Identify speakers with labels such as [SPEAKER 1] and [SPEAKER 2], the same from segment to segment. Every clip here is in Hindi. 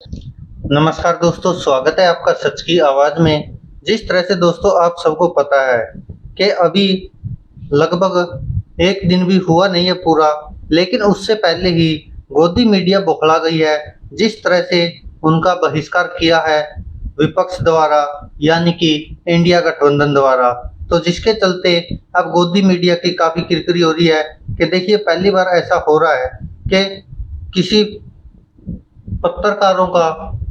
[SPEAKER 1] नमस्कार दोस्तों, स्वागत है आपका सच की आवाज़ में। जिस तरह से दोस्तों आप सबको पता है कि अभी लगभग 1 दिन भी हुआ नहीं है पूरा, लेकिन उससे पहले ही गोदी मीडिया बौखला गई है। जिस तरह से उनका बहिष्कार किया है विपक्ष द्वारा, यानी कि इंडिया गठबंधन द्वारा, तो जिसके चलते अब गोदी मीडिया की काफ़ी किरकिरी हो रही है कि देखिए पहली बार ऐसा हो रहा है कि किसी पत्रकारों का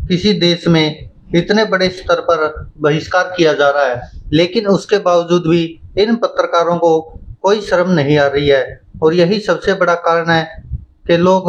[SPEAKER 1] किसी देश में इतने बड़े स्तर पर बहिष्कार किया जा रहा है, लेकिन उसके बावजूद भी इन पत्रकारों को कोई शर्म नहीं आ रही है। और यही सबसे बड़ा कारण है कि लोग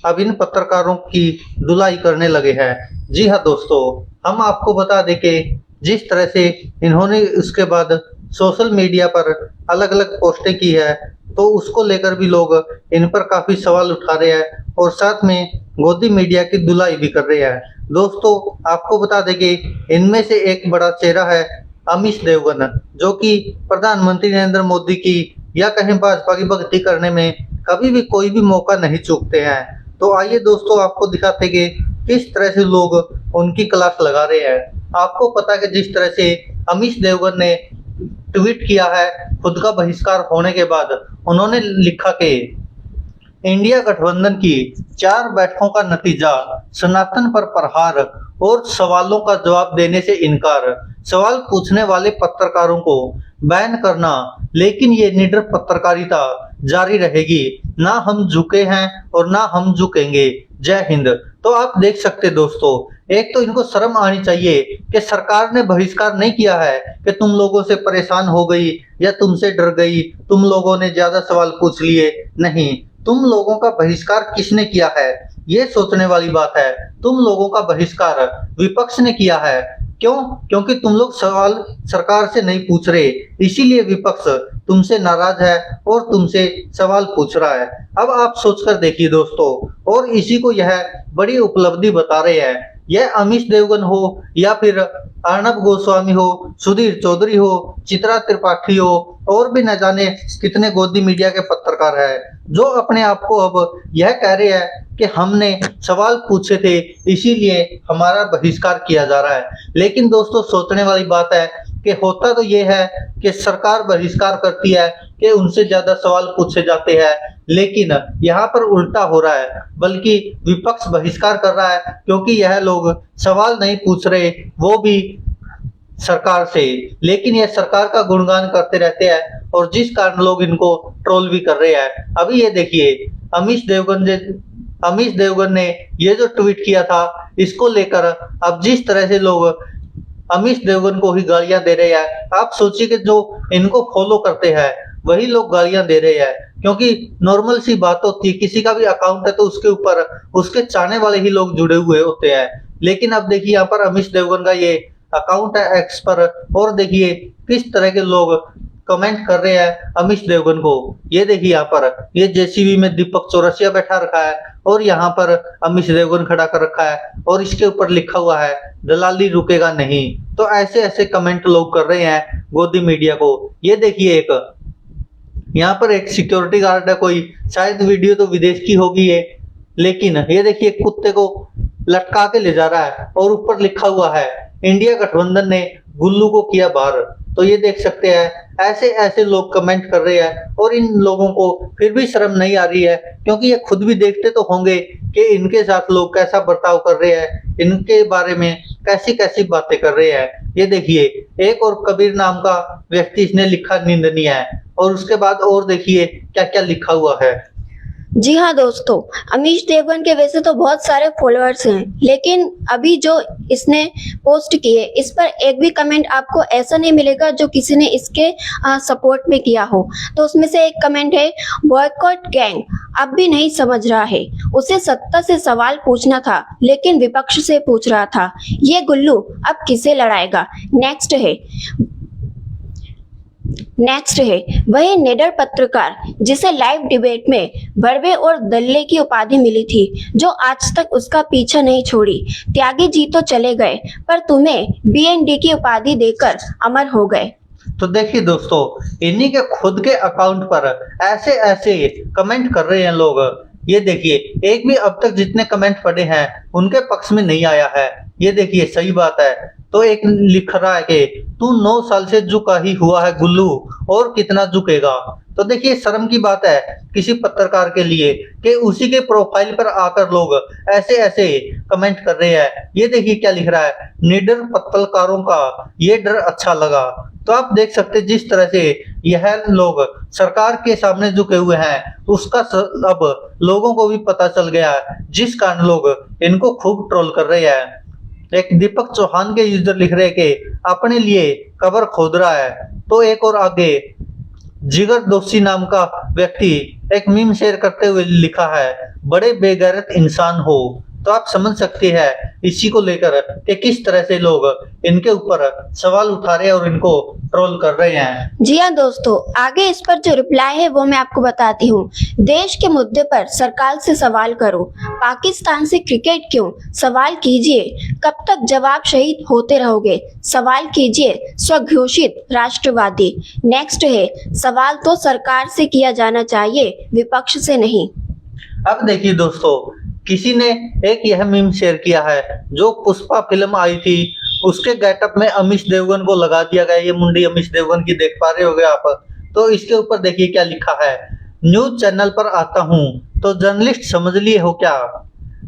[SPEAKER 1] अब इन पत्रकारों की धुलाई करने लगे हैं। जी हाँ दोस्तों, हम आपको बता दें कि जिस तरह से इन्होंने उसके बाद सोशल मीडिया पर अलग-अलग पोस्टें की है, तो उसको लेकर भी लोग इन पर काफ़ी सवाल उठा रहे हैं और साथ में गोदी मीडिया की धुलाई भी कर रहे हैं। दोस्तों, आपको बता दें कि इनमें से एक बड़ा चेहरा है अमीश देवगन, जो कि प्रधानमंत्री नरेंद्र मोदी की या कहीं भाजपा की भक्ति करने में कभी भी कोई भी मौका नहीं चूकते हैं। तो आइए दोस्तों, आपको दिखाते कि किस तरह से लोग उनकी क्लास लगा रहे हैं। आपको पता है कि जिस तरह से अमीश देवगन ने ट्वीट किया है खुद का बहिष्कार होने के बाद, उन्होंने लिखा कि इंडिया गठबंधन की 4 बैठकों का नतीजा, सनातन पर प्रहार और सवालों का जवाब देने से इनकार, सवाल पूछने वाले पत्रकारों को बैन करना, लेकिन ये निडर पत्रकारिता जारी रहेगी। ना हम झुके हैं और ना हम झुकेंगे। जय हिंद। तो आप देख सकते दोस्तों, एक तो इनको शर्म आनी चाहिए कि सरकार ने बहिष्कार नहीं किया है कि तुम लोगों से परेशान हो गई या तुमसे डर गई, तुम लोगों ने ज्यादा सवाल पूछ लिए। नहीं, तुम लोगों का बहिष्कार किसने किया है, ये सोचने वाली बात है। तुम लोगों का बहिष्कार विपक्ष ने किया है। क्यों? क्योंकि तुम लोग सवाल सरकार से नहीं पूछ रहे, इसीलिए विपक्ष तुमसे नाराज है और तुमसे सवाल पूछ रहा है। अब आप सोचकर देखिए दोस्तों, और इसी को यह बड़ी उपलब्धि बता रहे हैं। यह अमीश देवगन हो या फिर अर्नब गोस्वामी हो, सुधीर चौधरी हो, चित्रा त्रिपाठी हो, और भी न जाने कितने गोदी मीडिया के पत्रकार हैं, जो अपने आप को अब यह कह रहे हैं कि हमने सवाल पूछे थे इसीलिए हमारा बहिष्कार किया जा रहा है। लेकिन दोस्तों, सोचने वाली बात है कि होता तो ये है कि सरकार बहिष्कार करती है कि उनसे ज्यादा सवाल पूछे जाते हैं, लेकिन यहाँ पर उल्टा हो रहा है, बल्कि विपक्ष बहिष्कार कर रहा है क्योंकि यह लोग सवाल नहीं पूछ रहे, वो भी सरकार से। लेकिन यह सरकार का गुणगान करते रहते हैं और जिस कारण लोग इनको ट्रोल भी कर रहे हैं। अभी ये देखिए, अमीश देवगन ने ये जो ट्वीट किया था, इसको लेकर अब जिस तरह से लोग अमीश देवगन को ही गालियां दे रहे हैं, आप सोचिए कि जो इनको फॉलो करते हैं वही लोग गालियां दे रहे हैं। क्योंकि नॉर्मल सी बात होती है, किसी का भी अकाउंट है तो उसके ऊपर उसके चाहने वाले ही लोग जुड़े हुए होते हैं। लेकिन अब देखिए यहाँ पर अमीश देवगन का ये अकाउंट है एक्स पर, और देखिए किस तरह के लोग कमेंट कर रहे हैं अमीश देवगन को। ये देखिए यहाँ पर ये जेसीबी में दीपक चौरसिया बैठा रखा है और यहाँ पर अमीश देवगन खड़ा कर रखा है और इसके ऊपर लिखा हुआ है दलाली रुकेगा नहीं। तो ऐसे ऐसे कमेंट लोग कर रहे हैं गोदी मीडिया को। ये देखिए यहाँ पर एक सिक्योरिटी गार्ड है कोई, शायद वीडियो तो विदेश की होगी ये, लेकिन ये देखिए कुत्ते को लटका के ले जा रहा है और ऊपर लिखा हुआ है इंडिया गठबंधन ने गुल्लू को किया बाहर। तो ये देख सकते हैं ऐसे ऐसे लोग कमेंट कर रहे हैं और इन लोगों को फिर भी शर्म नहीं आ रही है, क्योंकि ये खुद भी देखते तो होंगे कि इनके साथ लोग कैसा बर्ताव कर रहे हैं, इनके बारे में कैसी कैसी बातें कर रहे हैं। ये देखिए एक और कबीर नाम का व्यक्ति, इसने लिखा निंदनीय है, और उसके बाद और देखिए क्या क्या लिखा हुआ है।
[SPEAKER 2] जी हाँ दोस्तों, अमीश देवगन के वैसे तो बहुत सारे फॉलोअर्स हैं, लेकिन अभी जो इसने पोस्ट किए इस पर एक भी कमेंट आपको ऐसा नहीं मिलेगा जो किसी ने इसके सपोर्ट में किया हो। तो उसमें से एक कमेंट है, बॉयकॉट गैंग अब भी नहीं समझ रहा है, उसे सत्ता से सवाल पूछना था लेकिन विपक्ष से पूछ रहा था, ये गुल्लू अब किसे लड़ाएगा। नेक्स्ट है वही निडर पत्रकार जिसे लाइव डिबेट में भड़वे और दल्ले की उपाधि मिली थी, जो आज तक उसका पीछा नहीं छोड़ी। त्यागी जी तो चले गए पर तुम्हें बीएनडी की उपाधि देकर अमर हो गए।
[SPEAKER 1] तो देखिए दोस्तों, इन्हीं के खुद के अकाउंट पर ऐसे ऐसे कमेंट कर रहे हैं लोग ये देखिए, एक भी अब तक जितने कमेंट पढ़े हैं उनके पक्ष में नहीं आया है। ये देखिए, सही बात है। तो एक लिख रहा है कि तू 9 साल से झुका ही हुआ है गुल्लू, और कितना झुकेगा। तो देखिए, शर्म की बात है किसी पत्रकार के लिए कि उसी के प्रोफाइल पर आकर लोग ऐसे ऐसे कमेंट कर रहे हैं। ये देखिए क्या लिख रहा है, निडर पत्रकारों का ये डर अच्छा लगा। तो आप देख सकते हैं जिस तरह से यह लोग सरकार के सामने झुके हुए हैं, उसका अब लोगों को भी पता चल गया है, जिस कारण लोग इनको खूब ट्रोल कर रहे हैं। एक दीपक चौहान के यूजर लिख रहे हैं कि अपने लिए कब्र खोद रहा है। तो एक और आगे जिगर दोषी नाम का व्यक्ति एक मीम शेयर करते हुए लिखा है, बड़े बेगैरत इंसान हो। तो आप समझ सकते हैं इसी को लेकर कि किस तरह से लोग इनके ऊपर सवाल उठा रहे हैं और इनको ट्रोल कर रहे हैं।
[SPEAKER 2] जी हाँ दोस्तों, आगे इस पर जो रिप्लाई है वो मैं आपको बताती हूँ। देश के मुद्दे पर सरकार से सवाल करो, पाकिस्तान से क्रिकेट क्यों, सवाल कीजिए। कब तक जवाब शहीद होते रहोगे, सवाल कीजिए स्वघोषित राष्ट्रवादी। नेक्स्ट है, सवाल तो सरकार से किया जाना चाहिए, विपक्ष से नहीं।
[SPEAKER 1] अब देखिए दोस्तों, किसी ने एक यह मीम शेयर किया है, जो पुष्पा फिल्म आई थी उसके गेटअप में अमीश देवगन को लगा दिया गया। ये मुंडी अमीश देवगन की देख पा रहे होगे आप। तो इसके ऊपर देखिए क्या लिखा है, न्यूज चैनल पर आता हूँ तो जर्नलिस्ट समझ लिए हो क्या।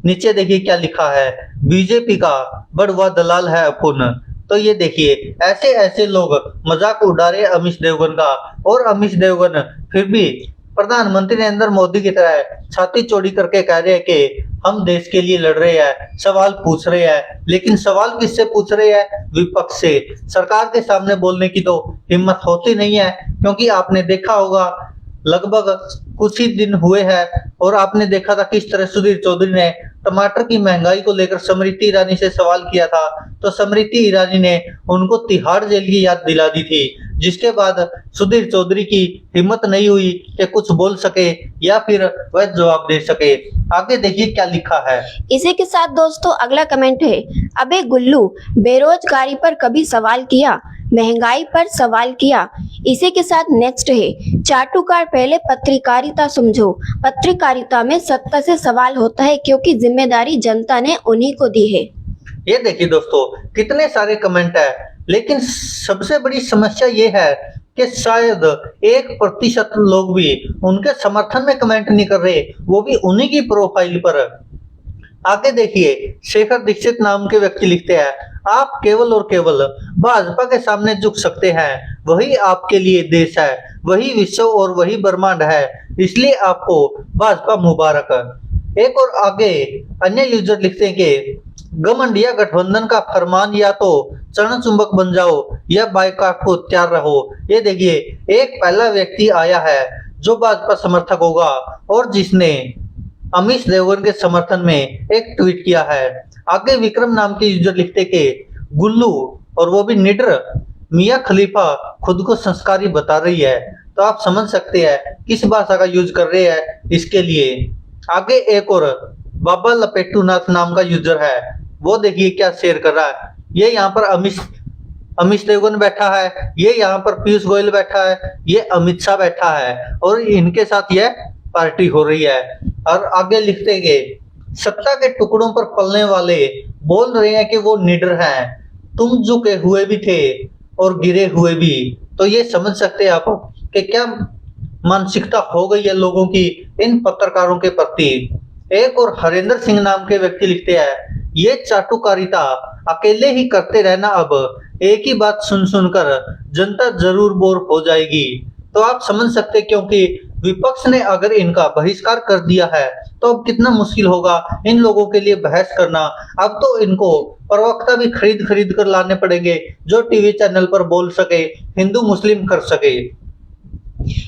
[SPEAKER 1] नीचे देखिए क्या लिखा है, बीजेपी का बड़वा दलाल है अपुन। तो ये देखिए, ऐसे ऐसे लोग मजाक उड़ा रहे अमीश देवगन का, और अमीश देवगन फिर भी प्रधानमंत्री नरेंद्र मोदी की तरह छाती चौड़ी करके कह रहे हैं कि हम देश के लिए लड़ रहे हैं, सवाल पूछ रहे हैं। लेकिन सवाल किससे पूछ रहे हैं? विपक्ष से। सरकार के सामने बोलने की तो हिम्मत होती नहीं है, क्योंकि आपने देखा होगा लगभग कुछ ही दिन हुए हैं और आपने देखा था किस तरह सुधीर चौधरी ने टमाटर की महंगाई को लेकर स्मृति ईरानी से सवाल किया था। तो स्मृति ईरानी ने उनको तिहाड़ जेल की याद दिला दी थी, जिसके बाद सुधीर चौधरी की हिम्मत नहीं हुई कि कुछ बोल सके या फिर वह जवाब दे सके। आगे देखिए क्या लिखा है।
[SPEAKER 2] इसी के साथ दोस्तों अगला कमेंट है, अबे गुल्लू, बेरोजगारी पर कभी सवाल किया, महंगाई पर सवाल किया। इसी के साथ नेक्स्ट है, चाटुकार पहले पत्रकारिता समझो, पत्रकारिता में सत्ता से सवाल होता है क्योंकि जिम्मेदारी जनता ने उन्हीं को दी है।
[SPEAKER 1] ये देखिए दोस्तों, कितने सारे कमेंट है, लेकिन सबसे बड़ी समस्या ये है कि शायद 1% लोग भी उनके समर्थन में कमेंट नहीं कर रहे, वो भी उन्हीं की प्रोफाइल पर। आगे देखिए, शेखर दीक्षित नाम के व्यक्ति लिखते हैं, आप केवल और केवल भाजपा के सामने झुक सकते हैं, वही आपके लिए देश है, वही विश्व और वही ब्रह्मांड है, इसलिए आपको भाजपा मुबारक। एक और आगे अन्य यूजर लिखते हैं कि घमंडिया गठबंधन का फरमान, या तो चरण चुंबक बन जाओ या बाइकाट को तैयार रहो। ये देखिए, एक पहला व्यक्ति आया है जो भाजपा समर्थक होगा और जिसने अमीश देवगन के समर्थन में एक ट्वीट किया है। आगे विक्रम नाम के यूजर लिखते कि गुल्लू, और वो भी निडर, मियां खलीफा खुद को संस्कारी बता रही है। तो आप समझ सकते हैं किस भाषा का यूज कर रहे हैं इसके लिए। आगे एक और बाबा लपेटू नाथ नाम का यूजर है, वो देखिए क्या शेयर कर रहा है। ये यहाँ पर अमीश देवगन बैठा है, ये यहाँ पर पीयूष गोयल बैठा है, ये अमित शाह बैठा है, और इनके साथ यह पार्टी हो रही है। और आगे लिखते गए, सत्ता के टुकड़ों पर पलने वाले बोल रहे हैं कि वो निडर हैं, तुम झुके हुए भी थे और गिरे हुए भी। तो ये समझ सकते हैं आप कि क्या मानसिकता हो गई है लोगों की इन पत्रकारों के प्रति। एक और हरेंद्र सिंह नाम के व्यक्ति लिखते हैं, ये चाटुकारिता अकेले ही करते रहना, अब एक ही बात सुन सुनकर जनता जरूर बोर हो जाएगी। तो आप समझ सकते, क्योंकि विपक्ष ने अगर इनका बहिष्कार कर दिया है तो अब कितना मुश्किल होगा इन लोगों के लिए बहस करना। अब तो इनको प्रवक्ता भी खरीद कर लाने पड़ेंगे जो टीवी चैनल पर बोल सके, हिंदू मुस्लिम कर सके।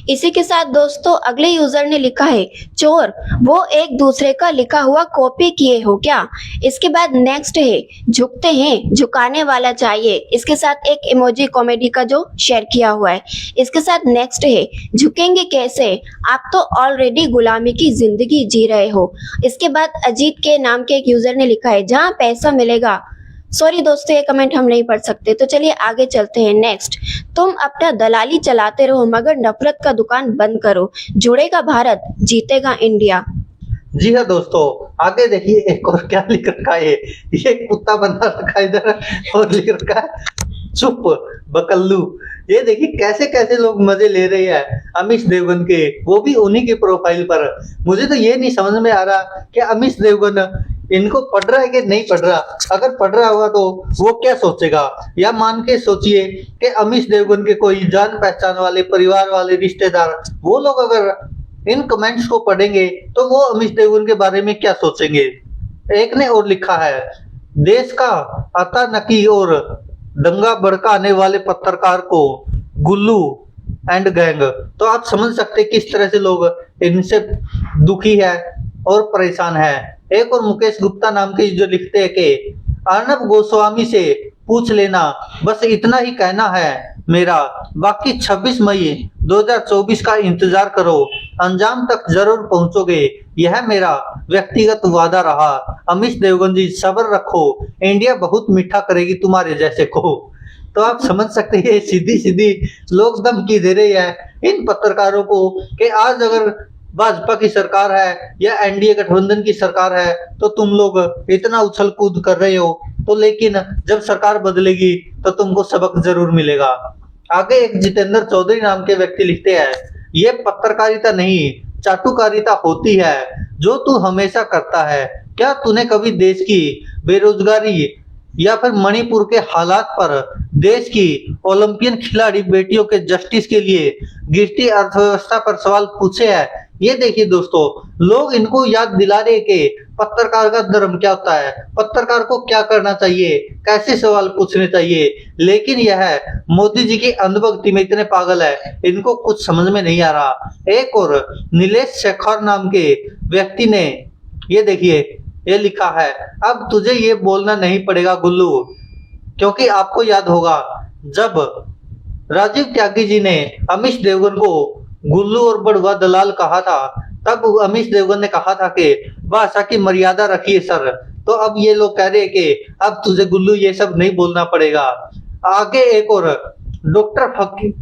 [SPEAKER 2] इसी के साथ दोस्तों अगले यूजर ने लिखा है, चोर, वो एक दूसरे का लिखा हुआ कॉपी किए हो क्या। इसके बाद नेक्स्ट है, झुकते हैं, झुकाने वाला चाहिए। इसके साथ एक इमोजी कॉमेडी का जो शेयर किया हुआ है। इसके साथ नेक्स्ट है, झुकेंगे कैसे, आप तो ऑलरेडी गुलामी की जिंदगी जी रहे हो। इसके बाद अजीत के नाम के एक यूजर ने लिखा है, जहां पैसा मिलेगा। सॉरी दोस्तों, ये कमेंट हम नहीं पढ़ सकते, तो चलिए आगे चलते हैं। नेक्स्ट, तुम अपना दलाली चलाते रहो मगर नफरत का दुकान बंद करो, जुड़ेगा भारत, जीतेगा इंडिया।
[SPEAKER 1] जी हाँ दोस्तों, आगे देखिए एक और क्या लिख रखा है, ये कुत्ता बना रखा है इधर और लिख रखा है चुप बकल्लू। ये देखिए कैसे कैसे लोग मजे ले रहे हैं अमीश देवगन के, वो भी उन्हीं की प्रोफाइल पर। मुझे तो ये नहीं समझ में आ रहा कि अमीश देवगन इनको पढ़ रहा है कि नहीं पढ़ रहा। अगर पढ़ रहा होगा तो वो क्या सोचेगा, या मान के सोचिए कि अमीश देवगन के कोई जान पहचान वाले, परिवार वाले, रिश्तेदार, वो लोग अगर इन कमेंट्स को पढ़ेंगे तो वो अमीश देवगन के बारे में क्या सोचेंगे। एक ने और लिखा है, देश का आता नकी और दंगा भड़काने वाले पत्रकार को गुल्लू एंड गैंग। तो आप समझ सकते हैं किस तरह से लोग इनसे दुखी है और परेशान है। एक और मुकेश गुप्ता नाम के जो लिखते हैं कि अर्नब गोस्वामी से पूछ लेना, बस इतना ही कहना है मेरा, बाकी 26 मई 2024 का इंतजार करो, अंजाम तक जरूर पहुंचोगे, यह मेरा व्यक्तिगत वादा रहा। अमीश देवगन जी सब्र रखो, इंडिया बहुत मीठा करेगी तुम्हारे जैसे को। तो आप समझ सकते हैं सीधी सीधी लोग धमकी दे रहे हैं इन पत्रकारों को कि आज अगर भाजपा की सरकार है या एनडीए गठबंधन की सरकार है तो तुम लोग इतना उछल कूद कर रहे हो, तो लेकिन जब सरकार बदलेगी तो तुमको सबक जरूर मिलेगा। आगे एक जितेंद्र चौधरी नाम के व्यक्ति लिखते हैं, ये पत्रकारिता नहीं चाटुकारिता होती है जो तू हमेशा करता है। क्या तूने कभी देश की बेरोजगारी या फिर मणिपुर के हालात पर, देश की ओलंपियन खिलाड़ी बेटियों के जस्टिस के लिए गिरती अर्थव्यवस्था पर सवाल पूछे हैं? ये देखिए दोस्तों, लोग इनको याद दिला रहे कि पत्रकार का धर्म क्या होता है, पत्रकार को क्या करना चाहिए, कैसे सवाल पूछने चाहिए। लेकिन यह मोदी जी की अंधभक्ति में इतने पागल है, इनको कुछ समझ में नहीं आ रहा। एक और नीलेश शेखर नाम के व्यक्ति ने ये देखिए ये लिखा है, अब तुझे ये बोलना नहीं पड़ेगा गुल्लू, क्योंकि आपको याद होगा जब राजीव त्यागी जी ने अमीश देवगन को गुल्लू और बड़ुआ दलाल कहा था, तब अमीश देवगन ने कहा था कि भाषा की मर्यादा रखिए सर। तो अब ये लोग कह रहे हैं कि अब तुझे गुल्लू ये सब नहीं बोलना पड़ेगा। आगे एक और डॉक्टर फकीर,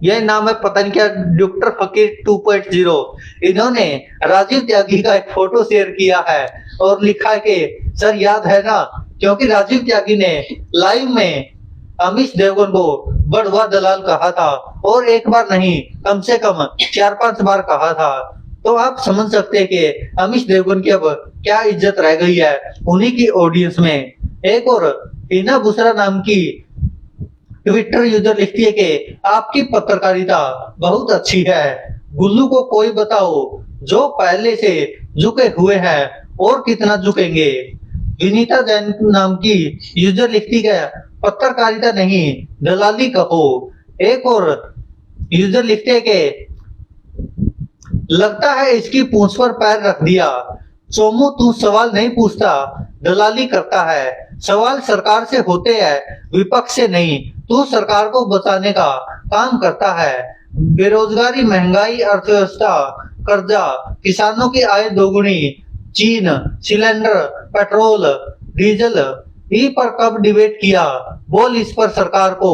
[SPEAKER 1] यह नाम है पता नहीं क्या, डॉक्टर फकीर 2.0, इन्होंने राजीव त्यागी का एक फोटो शेयर किया है और लिखा है कि सर याद है ना, क्योंकि राजीव त्यागी ने लाइव में अमीश देवगन को बड़ुआ दलाल कहा था और एक बार नहीं कम से कम 4-5 बार कहा था। तो आप समझ सकते हैं कि अमीश देवगन की अब क्या इज्जत रह गई है उन्हीं की ऑडियंस में। एक और हिना बुसरा नाम की ट्विटर यूजर लिखती है कि आपकी पत्रकारिता बहुत अच्छी है, गुल्लू को कोई बताओ जो पहले से झुके हुए हैं और कितना झुकेंगे। विनीता जैन नाम की यूजर लिखती है, पत्रकारिता नहीं दलाली कहो। एक और यूजर लिखते हैं कि लगता है इसकी पूंछ पर पैर रख दिया, सोमू तू सवाल नहीं पूछता, दलाली करता है, सवाल सरकार से होते हैं विपक्ष से नहीं, तू सरकार को बचाने का काम करता है। बेरोजगारी, महंगाई, अर्थव्यवस्था, कर्जा, किसानों की आय दोगुनी, चीन, सिलेंडर, पेट्रोल, डीजल ई पर कब डिबेट किया, बोल इस पर सरकार को,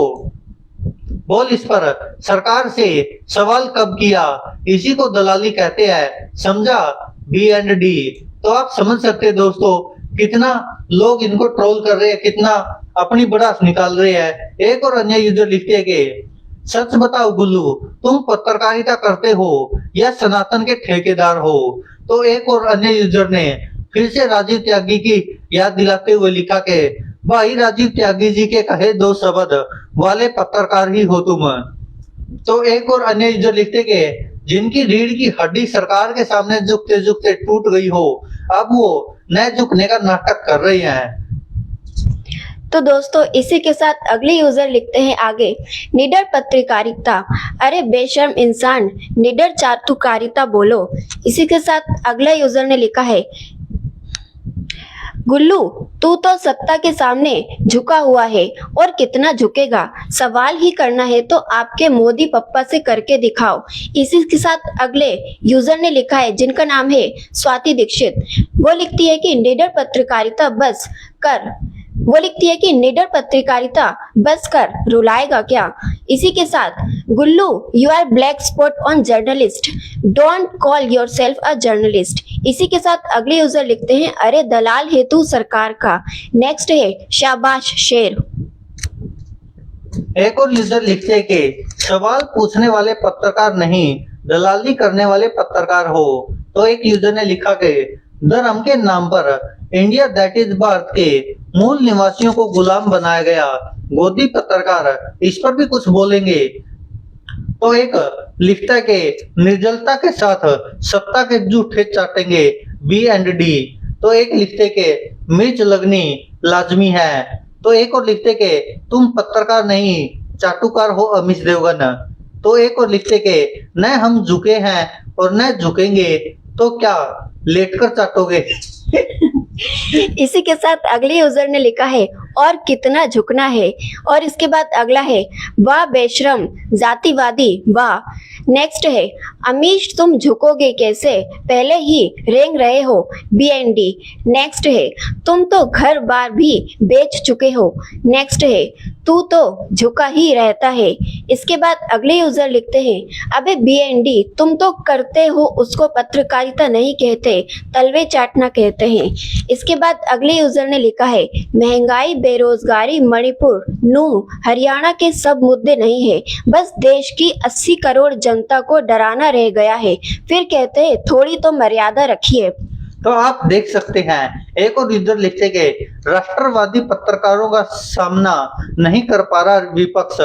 [SPEAKER 1] बोल इस पर सरकार से सवाल कब किया, इसी को दलाली कहते हैं, समझा B&D। तो आप समझ सकते हैं दोस्तों कितना लोग इनको ट्रोल कर रहे हैं, कितना अपनी भड़ास निकाल रहे हैं। एक और अन्य यूजर लिखते हैं कि सच बताओ गुल्लू, तुम पत्रकारिता करते हो या सनातन के ठेकेदार हो। तो एक और अन्य यूजर ने फिर से राजीव त्यागी की याद दिलाते हुए लिखा कि भाई राजीव त्यागी जी के कहे दो शब्द वाले पत्रकार ही हो तुम। तो एक और अन्य यूजर लिखते कि जिनकी रीढ़ की हड्डी सरकार के सामने झुकते झुकते टूट गई हो, अब वो न झुकने का नाटक कर रहे हैं।
[SPEAKER 2] तो दोस्तों इसी के साथ अगले यूजर लिखते हैं आगे, निडर पत्रकारिता, अरे बेशर्म इंसान, निडर चाटुकारिता बोलो। इसी के साथ अगला यूजर ने लिखा है, गुल्लू तू तो सत्ता के सामने झुका हुआ है और कितना झुकेगा, सवाल ही करना है तो आपके मोदी पप्पा से करके दिखाओ। इसी के साथ अगले यूजर ने लिखा है जिनका नाम है स्वाति दीक्षित, वो लिखती है कि निडर पत्रकारिता बस कर, वो लिखती है कि निडर पत्रकारिता बस कर रुलाएगा क्या। इसी के साथ Gullu you are black spot on journalist, don't call yourself a journalist. इसी के साथ अगले यूजर लिखते हैं अरे दलाल है तू सरकार का। नेक्स्ट है शाबाश शेर।
[SPEAKER 1] एक और यूजर लिखते हैं कि सवाल पूछने वाले पत्रकार नहीं, दलाली करने वाले पत्रकार हो। तो एक यूजर ने लिखा कि धर्म के नाम पर इंडिया दैट इज भारत के मूल निवासियों को गुलाम बनाया गया, गोदी पत्रकार इस पर भी कुछ बोलेंगे। तो एक लिखता है कि निर्जलता के साथ सत्ता के जूठे चाटेंगे B&D। तो एक लिखते के मिर्च लगनी लाजमी है। तो एक और लिखते के तुम पत्रकार नहीं चाटुकार हो अमीश देवगन। तो एक और लिखते के न हम झुके हैं और न झुकेंगे, तो क्या लेटकर चाटोगे।
[SPEAKER 2] इसी के साथ अगले यूजर ने लिखा है और कितना झुकना है। और इसके बाद अगला है वाह बेशरम जातिवादी वाह। नेक्स्ट है अमीश तुम झुकोगे कैसे, पहले ही रेंग रहे हो B&D। नेक्स्ट है तुम तो घर बार भी बेच चुके हो। नेक्स्ट है तू तो झुका ही रहता है। इसके बाद अगले यूजर लिखते हैं अबे B&D तुम तो करते हो उसको पत्रकारिता नहीं कहते, तलवे चाटना कहते हैं। इसके बाद अगले यूजर ने लिखा है महंगाई बेरोजगारी मणिपुर नूह हरियाणा के सब मुद्दे नहीं है, बस देश की 80 करोड़ जनता को डराना रह गया है, फिर कहते हैं थोड़ी तो मर्यादा रखिए।
[SPEAKER 1] तो आप देख सकते हैं एक और यूजर लिखते के राष्ट्रवादी पत्रकारों का सामना नहीं कर पा रहा विपक्ष,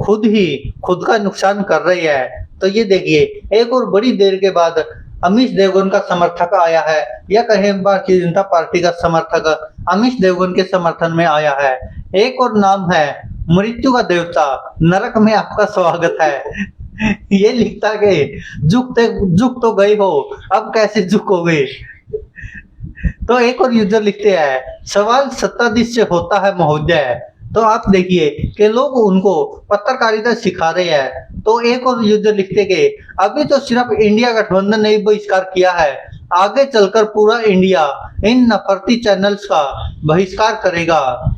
[SPEAKER 1] खुद ही खुद का नुकसान कर रही है। तो ये देखिए एक और बड़ी देर के बाद अमीश देवगन का समर्थक आया है, या कहें भारतीय जनता पार्टी का समर्थक अमीश देवगन के समर्थन में आया है। एक और नाम है मृत्यु का देवता, नरक में आपका स्वागत है। ये लिखता कि झुक तो गए हो, अब कैसे झुकोगे। तो एक और यूजर लिखते हैं सवाल सत्ताधीश से होता है महोदय। तो आप देखिए कि लोग उनको पत्रकारिता सिखा रहे हैं। तो एक और यूजर लिखते कि अभी तो सिर्फ इंडिया गठबंधन ने बहिष्कार किया है, आगे चलकर पूरा इंडिया इन नफरती चैनल्स का बहिष्कार करेगा।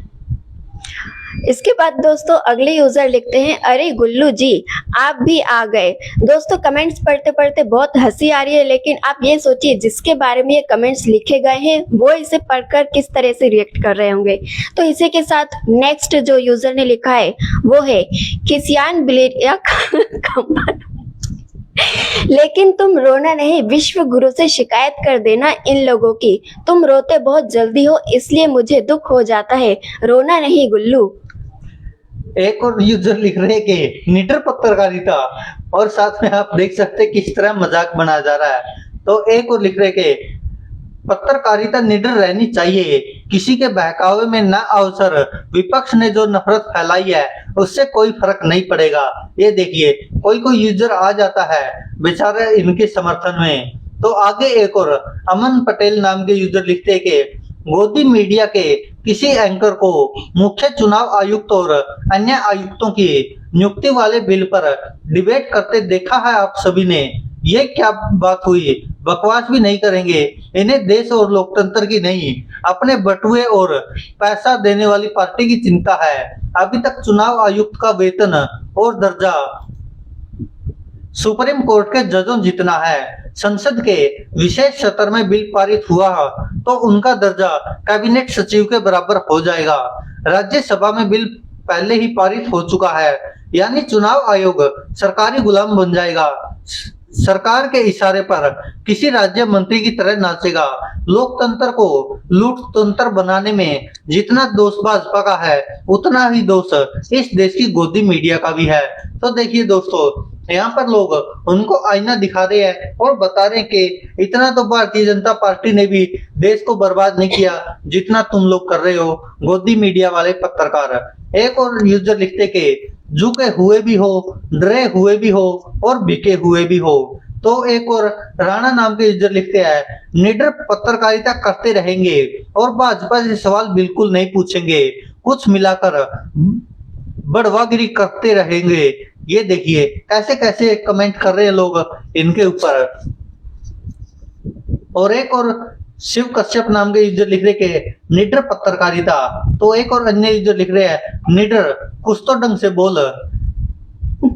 [SPEAKER 2] इसके बाद दोस्तों अगले यूजर लिखते हैं अरे गुल्लू जी आप भी आ गए। दोस्तों कमेंट्स पढ़ते पढ़ते बहुत हंसी आ रही है, लेकिन आप ये सोचिए जिसके बारे में ये कमेंट्स लिखे गए हैं वो इसे पढ़कर किस तरह से रिएक्ट कर रहे होंगे। तो इसी के साथ नेक्स्ट जो यूजर ने लिखा है वो है किसियान बिलेरिया लेकिन तुम रोना नहीं, विश्व गुरु से शिकायत कर देना इन लोगों की, तुम रोते बहुत जल्दी हो इसलिए मुझे दुख हो जाता है, रोना नहीं गुल्लू।
[SPEAKER 1] एक और यूजर लिख रहे हैं कि निडर पत्रकारिता, और साथ में आप देख सकते हैं किस तरह मजाक बनाया जा रहा है। तो एक और लिख रहे हैं कि पत्रकारिता निडर रहनी चाहिए, किसी के बहकावे में ना अवसर, विपक्ष ने जो नफरत फैलाई है उससे कोई फर्क नहीं पड़ेगा। ये देखिए कोई कोई यूजर आ जाता है बेचारे इनके समर्थन में। तो आगे एक और अमन पटेल नाम के यूजर लिखते हैं कि गोदी मीडिया के किसी एंकर को मुख्य चुनाव आयुक्त और अन्य आयुक्तों की नियुक्ति वाले बिल पर डिबेट करते देखा है आप सभी ने, ये क्या बात हुई, बकवास भी नहीं करेंगे, इन्हें देश और लोकतंत्र की नहीं अपने बटुए और पैसा देने वाली पार्टी की चिंता है। अभी तक चुनाव आयुक्त का वेतन और दर्जा सुप्रीम कोर्ट के जजों जितना है, संसद के विशेष सत्र में बिल पारित हुआ तो उनका दर्जा कैबिनेट सचिव के बराबर हो जाएगा। राज्यसभा में बिल पहले ही पारित हो चुका है, यानी चुनाव आयोग सरकारी गुलाम बन जाएगा, सरकार के इशारे पर किसी राज्य मंत्री की तरह नाचेगा। लोकतंत्र को लूटतंत्र बनाने में जितना दोष भाजपा का है उतना ही दोष इस देश की गोदी मीडिया का भी है। तो देखिए दोस्तों यहाँ पर लोग उनको आईना दिखा रहे हैं और बता रहे हैं कि इतना तो भारतीय जनता पार्टी ने भी देश को बर्बाद नहीं किया जितना तुम लोग कर रहे हो गोदी मीडिया वाले पत्रकार। एक और यूजर लिखते कि झुके हुए भी हो, डरे हुए भी हो और बिके हुए भी हो। तो एक और राणा नाम के यूजर लिखते हैं निडर पत्रकारिता करते रहेंगे और भाजपा से सवाल बिल्कुल नहीं पूछेंगे, कुछ मिलाकर बड़वागिरी करते रहेंगे। ये देखिए कैसे कैसे कमेंट कर रहे हैं लोग इनके ऊपर। और एक और शिव कश्यप नाम के यूजर लिख रहे के निडर पत्रकारिता। तो एक और अन्य यूजर लिख रहे हैं निडर कुछ तो ढंग से बोल।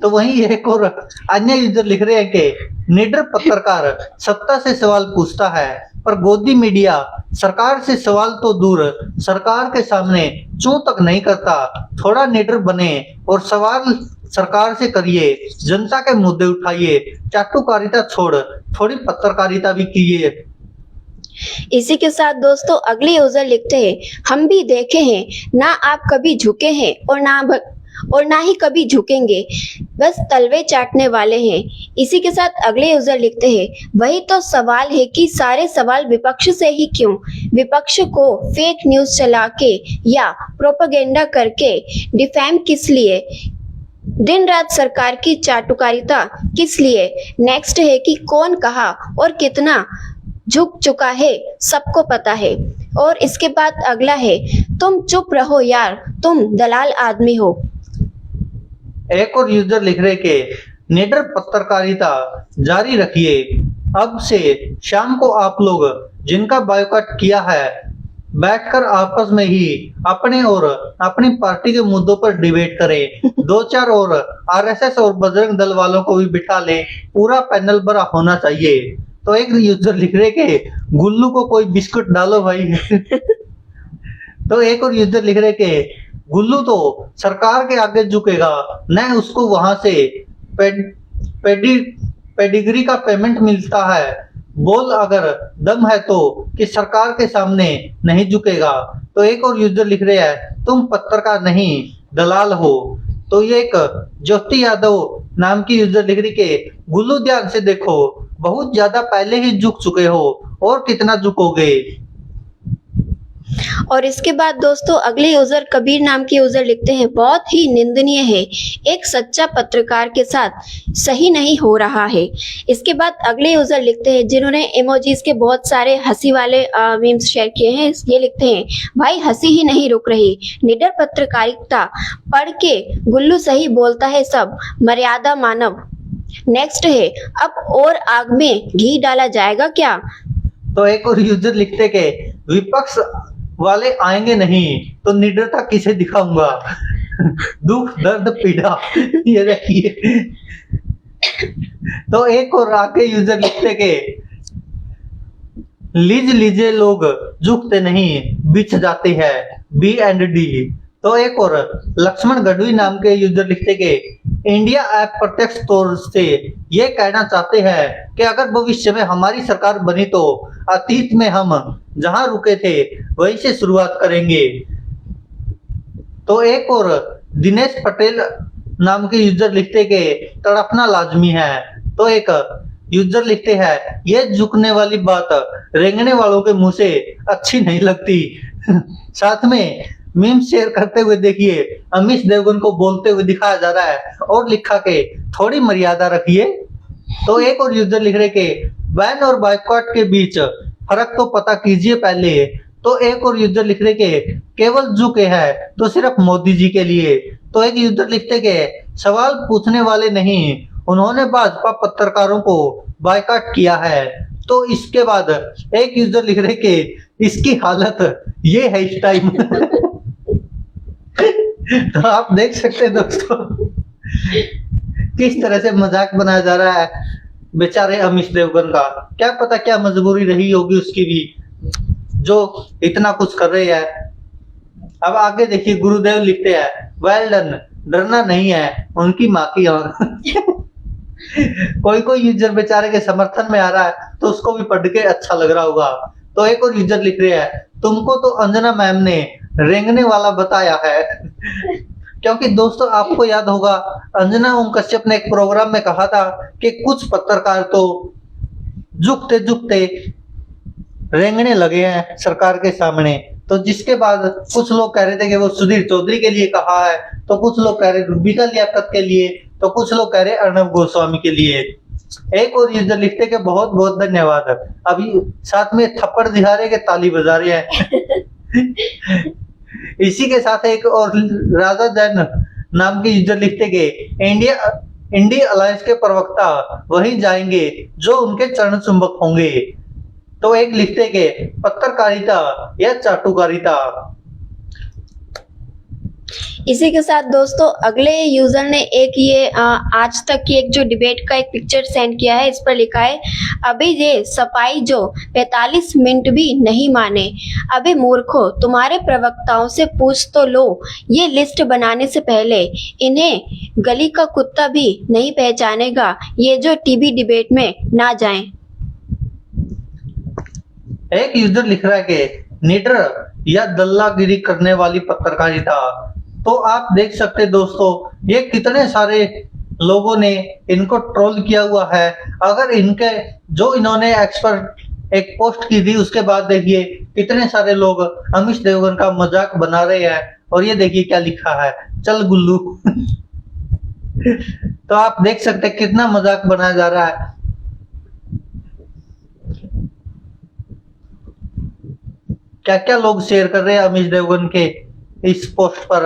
[SPEAKER 1] तो वहीं एक और अन्य यूजर लिख रहे हैं कि निडर पत्रकार सत्ता से सवाल पूछता है पर गोदी मीडिया सरकार से सवाल तो दूर सरकार के सामने चूं तक नहीं करता। थोड़ा निडर बने और सवाल सरकार से करिए, जनता के मुद्दे उठाइए, चाटुकारिता छोड़ थोड़ी पत्रकारिता भी कीजिए।
[SPEAKER 2] इसी के साथ दोस्तों अगले यूजर लिखते हैं हम भी देखे हैं ना आप कभी झुके हैं और ना ही कभी झुकेंगे, बस तलवे चाटने वाले हैं। इसी के साथ अगले यूजर लिखते हैं वही तो सवाल है कि सारे सवाल विपक्ष से ही क्यों, विपक्ष को फेक न्यूज चला के या प्रोपेगेंडा करके डिफेम किस लिए, दिन रात सरकार की चाटुकारिता किस लिए। नेक्स्ट है कि कौन कहा और कितना झुक चुका है सबको पता है। और इसके बाद अगला है तुम चुप रहो यार तुम दलाल आदमी हो।
[SPEAKER 1] एक और यूजर लिख रहे के निडर पत्रकारिता जारी रखिए। अब से शाम को आप लोग जिनका बायकॉट किया है बैठकर आपस में ही अपने और अपनी पार्टी के मुद्दों पर डिबेट करें। दो चार और आरएसएस और बजरंग दल वालों को भी बिठा ले, पूरा पैनल भरा होना चाहिए। तो एक यूजर लिख रहे के गुल्लू को कोई बिस्कुट डालो भाई। तो एक और यूजर लिख रहे के गुल्लू तो सरकार के आगे झुकेगा न उसको वहां से पेडिग्री का पेमेंट मिलता है। बोल अगर दम है तो कि सरकार के सामने नहीं झुकेगा। तो एक और यूजर लिख रहे हैं तुम पत्रकार नहीं दलाल हो। तो ये एक ज्योति यादव नाम की यूजर लिख रही के गुल्लू ध्यान से देखो बहुत ज्यादा पहले ही झुक चुके हो और कितना झुकोगे।
[SPEAKER 2] और इसके बाद दोस्तों अगले यूजर कबीर नाम के यूजर लिखते हैं बहुत ही निंदनीय है, एक सच्चा पत्रकार के साथ सही नहीं हो रहा है। इसके बाद अगले यूजर लिखते हैं जिन्होंने इमोजीज के बहुत सारे हंसी वाले मीम्स शेयर किए हैं। ये लिखते हैं भाई हंसी ही नहीं रुक रही, निडर पत्रकारिता पढ़ के गुल्लू सही बोलता है सब, मर्यादा मानव। नेक्स्ट है अब और आग में घी डाला जाएगा क्या।
[SPEAKER 1] तो एक और यूजर लिखते के विपक्ष वाले आएंगे नहीं तो निडरता किसे दिखाऊंगा। दुख दर्द पीड़ा ये देखिए। तो एक और आगे यूजर लिखते के लीजिए लोग झुकते नहीं बिछ जाते हैं B&D। तो एक और लक्ष्मण गढ़वी नाम के यूजर लिखते के इंडिया ऐप प्रत्यक्ष तौर से ये कहना चाहते हैं कि अगर भविष्य में हमारी सरकार बनी तो अतीत में हम जहां रुके थे वहीं से शुरुआत करेंगे। तो एक और दिनेश पटेल नाम के यूजर लिखते के तड़पना लाजमी है। तो एक यूजर लिखते हैं ये झुकने वाली बात रेंगने वालों के मुंह से अच्छी नहीं लगती। साथ में मीम शेयर करते हुए देखिए अमीश देवगन को बोलते हुए दिखाया जा रहा है और लिखा के थोड़ी मर्यादा रखिए। तो एक और यूजर लिख रहे के बैन और बायकॉट के बीच फर्क तो पता कीजिए पहले। तो एक और यूजर लिख रहे के केवल झुके हैं तो सिर्फ मोदी जी के लिए। तो एक यूजर लिखते के सवाल पूछने वाले नहीं, उन्होंने भाजपा पत्रकारों को बायकॉट किया है। तो इसके बाद एक यूजर लिख रहे के इसकी हालत ये है इस टाइम। तो आप देख सकते हैं दोस्तों किस तरह से मजाक बनाया जा रहा है बेचारे अमीश देवगन का। क्या पता क्या मजबूरी रही होगी उसकी भी जो इतना कुछ कर रहे हैं। अब आगे देखिए गुरुदेव लिखते हैं वेल डन, डरना नहीं है उनकी माँ की आंख। कोई यूजर बेचारे के समर्थन में आ रहा है तो उसको भी पढ़ के अच्छा लग रहा होगा। तो एक और यूजर लिख रहे हैं तुमको तो अंजना मैम ने रेंगने वाला बताया है। क्योंकि दोस्तों आपको याद होगा अंजना ओम कश्यप ने एक प्रोग्राम में कहा था कि कुछ पत्रकार तो झुकते झुकते रेंगने लगे हैं सरकार के सामने। तो जिसके बाद कुछ लोग कह रहे थे कि वो सुधीर चौधरी के लिए कहा है, तो कुछ लोग कह रहे रूबिका लियाकत के लिए, तो कुछ लोग कह रहे अर्णव गोस्वामी के लिए। एक और यूजर लिखते कि बहुत बहुत धन्यवाद। अभी साथ में थप्पड़ दिखा रहे कि ताली बजा रहे हैं। इसी के साथ एक और राजा जैन नाम के यूजर लिखते कि इंडिया अलायंस के प्रवक्ता वहीं जाएंगे जो उनके चरण चुंबक होंगे। तो एक लिखते के पत्रकारिता या चाटुकारिता।
[SPEAKER 2] इसी के साथ दोस्तों अगले यूजर ने एक ये आज तक की एक जो डिबेट का एक पिक्चर सेंड किया है। इस पर लिखा है, अभी ये सफाई जो 45 मिनट भी नहीं माने। अबे मूर्खो, तुम्हारे प्रवक्ताओं से पूछ तो लो, ये लिस्ट बनाने से पहले इन्हें गली का कुत्ता भी नहीं पहचानेगा, ये जो टीवी डिबेट में ना जाएं।
[SPEAKER 1] एक यूजर लिख रहा है कि निडर या दल्लागिरी करने वाली पत्रकारिता। तो आप देख सकते दोस्तों, ये कितने सारे लोगों ने इनको ट्रोल किया हुआ है। अगर इनके जो इन्होंने एक्सपर्ट एक पोस्ट की थी, उसके बाद देखिए कितने सारे लोग अमीश देवगन का मजाक बना रहे हैं। और ये देखिए क्या लिखा है, चल गुल्लू। तो आप देख सकते हैं कितना मजाक बनाया जा रहा है। क्या क्या लोग शेयर कर रहे हैं अमीश देवगन के इस पोस्ट पर।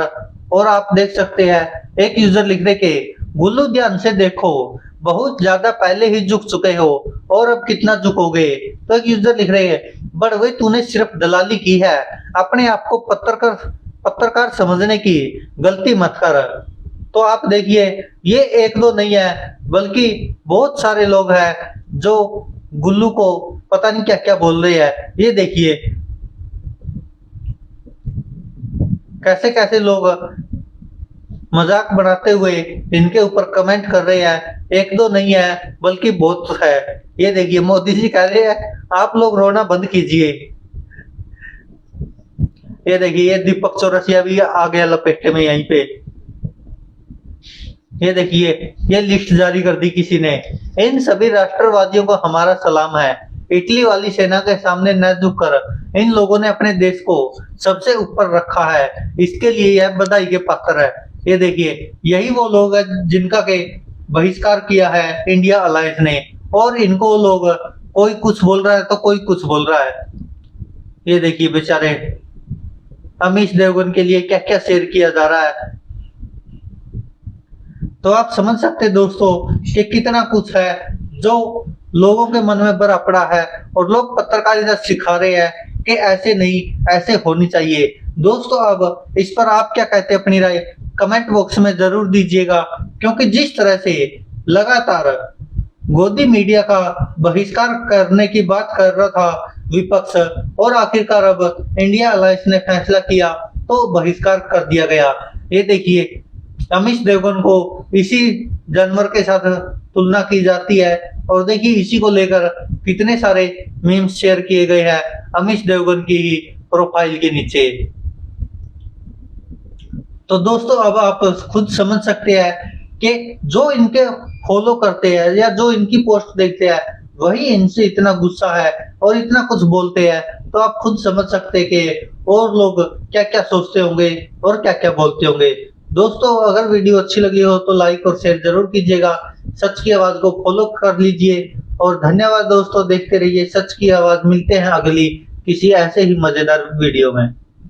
[SPEAKER 1] और आप देख सकते हैं एक यूजर लिख रहे के गुल्लू ध्यान से देखो, बहुत ज्यादा पहले ही झुक चुके हो और अब कितना झुकोगे। तो एक यूजर लिख रहे हैं, बड़वे तूने सिर्फ दलाली की है, अपने आप को पत्रकार समझने की गलती मत कर। तो आप देखिए ये एक दो नहीं है बल्कि बहुत सारे लोग हैं जो गुल्लू को पता नहीं क्या क्या बोल रहे हैं। ये देखिए कैसे कैसे लोग मजाक बनाते हुए इनके ऊपर कमेंट कर रहे हैं। एक दो नहीं है बल्कि बहुत है। ये देखिए मोदी जी कह रहे हैं आप लोग रोना बंद कीजिए। ये देखिए ये दीपक चौरसिया भी आ गया लपेटे में यहीं पे। ये देखिए ये लिस्ट जारी कर दी किसी ने। इन सभी राष्ट्रवादियों को हमारा सलाम है। इटली वाली सेना के सामने न झुककर इन लोगों ने अपने देश को सबसे ऊपर रखा है, इसके लिए यह बधाई के पात्र है। ये देखिए यही वो लोग हैं जिनका के बहिष्कार किया है इंडिया अलायंस ने। और इनको लोग कोई कुछ बोल रहा है तो कोई कुछ बोल रहा है। ये देखिए बेचारे अमीश देवगन के लिए क्या क्या शेयर किया जा रहा है। तो आप समझ सकते हैं दोस्तों कि कितना कुछ है जो लोगों के मन में भरा पड़ा है। और लोग पत्रकारिता सिखा रहे हैं कि ऐसे नहीं ऐसे होनी चाहिए। दोस्तों अब इस पर आप क्या कहते हैं, अपनी राय कमेंट बॉक्स में जरूर दीजिएगा। क्योंकि जिस तरह से लगातार गोदी मीडिया का बहिष्कार करने की बात कर रहा था विपक्ष, और आखिरकार अब इंडिया अलायंस ने फैसला किया तो बहिष्कार कर दिया गया। ये देखिए अमीश देवगन को इसी जानवर के साथ तुलना की जाती है। और देखिए इसी को लेकर कितने सारे मीम्स शेयर किए गए हैं अमीश देवगन की ही प्रोफाइल के नीचे। तो दोस्तों अब आप खुद समझ सकते हैं कि जो इनके फॉलो करते हैं या जो इनकी पोस्ट देखते हैं वही इनसे इतना गुस्सा है और इतना कुछ बोलते हैं। तो आप खुद समझ सकते हैं कि और लोग क्या क्या सोचते होंगे और क्या क्या बोलते होंगे। दोस्तों अगर वीडियो अच्छी लगी हो तो लाइक और शेयर जरूर कीजिएगा। सच की आवाज को फॉलो कर लीजिए। और धन्यवाद दोस्तों, देखते रहिए सच की आवाज। मिलते हैं अगली किसी ऐसे ही मजेदार वीडियो में।